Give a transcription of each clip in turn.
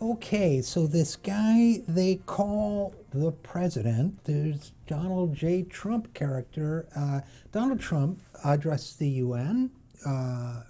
Okay, so this guy they call the president, there's Donald J. Trump character. Donald Trump addressed the UN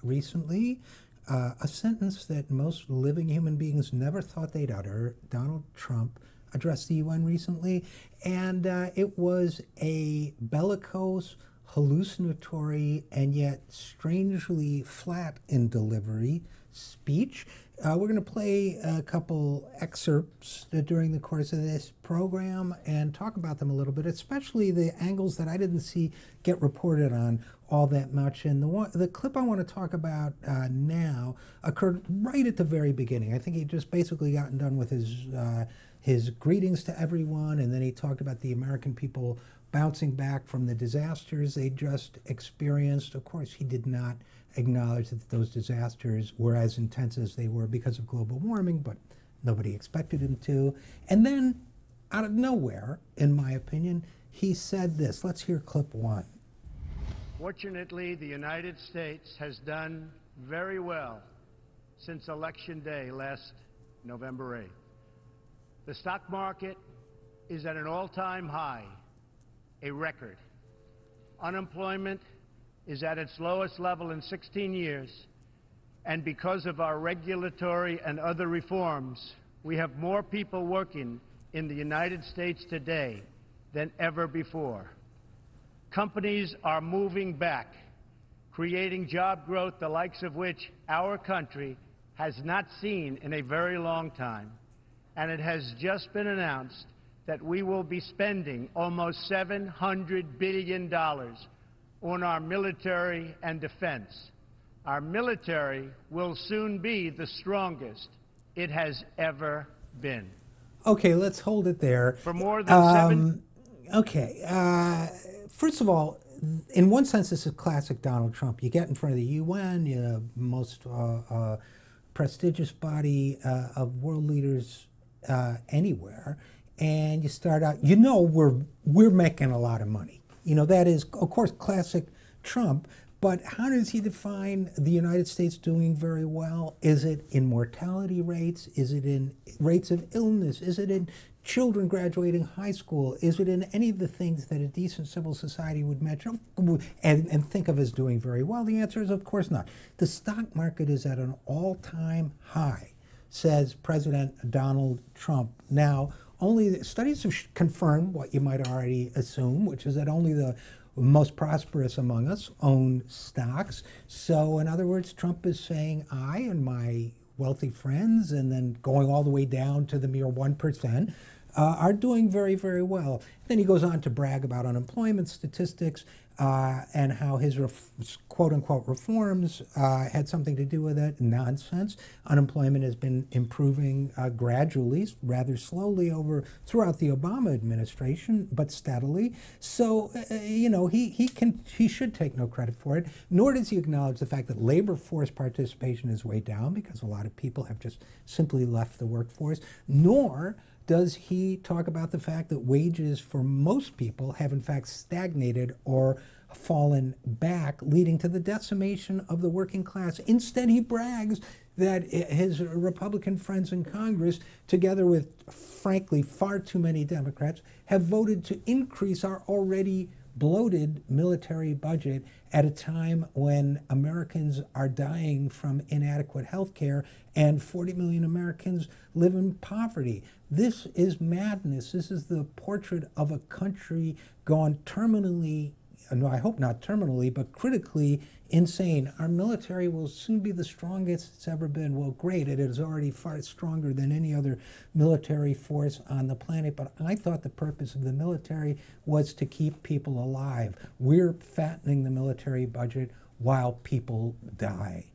recently, a sentence that most living human beings never thought they'd utter. Donald Trump addressed the UN recently, and it was a bellicose, hallucinatory, and yet strangely flat in delivery speech. We're going to play a couple excerpts during the course of this program and talk about them a little bit, especially the angles that I didn't see get reported on all that much. And the clip I want to talk about now occurred right at the very beginning. I think he just basically gotten done with his greetings to everyone, and then he talked about the American people bouncing back from the disasters they just experienced. Of course, he did not acknowledge that those disasters were as intense as they were because of global warming, but nobody expected him to. And then, out of nowhere, in my opinion, he said this. Let's hear clip one. Fortunately, the United States has done very well since Election Day last November 8th. The stock market is at an all-time high, a record. Unemployment is at its lowest level in 16 years, and because of our regulatory and other reforms, we have more people working in the United States today than ever before. Companies are moving back, creating job growth the likes of which our country has not seen in a very long time, and it has just been announced that we will be spending almost $700 billion on our military and defense. Our military will soon be the strongest it has ever been. Okay, let's hold it there. For more than First of all, in one sense, this is classic Donald Trump. You get in front of the UN, the most prestigious body of world leaders anywhere, and you start out, we're making a lot of money. That is, of course, classic Trump, but how does he define the United States doing very well? Is it in mortality rates? Is it in rates of illness? Is it in children graduating high school? Is it in any of the things that a decent civil society would measure and think of as doing very well? The answer is, of course, not. The stock market is at an all-time high, says President Donald Trump. Now, only studies have confirmed what you might already assume, which is that only the most prosperous among us own stocks. So, in other words, Trump is saying, I and my wealthy friends, and then going all the way down to the mere 1%, are doing very, very well. Then he goes on to brag about unemployment statistics and how his quote-unquote reforms had something to do with it. Nonsense. Unemployment has been improving gradually, rather slowly throughout the Obama administration, but steadily. So, he should take no credit for it, nor does he acknowledge the fact that labor force participation is way down because a lot of people have just simply left the workforce, nor does he talk about the fact that wages for most people have in fact stagnated or fallen back, leading to the decimation of the working class. Instead, he brags that his Republican friends in Congress, together with, frankly, far too many Democrats, have voted to increase our already bloated military budget at a time when Americans are dying from inadequate health care and 40 million Americans live in poverty. This is madness. This is the portrait of a country gone terminally, no, I hope not terminally, but critically insane. Our military will soon be the strongest it's ever been. Well, great, it is already far stronger than any other military force on the planet, but I thought the purpose of the military was to keep people alive. We're fattening the military budget while people die.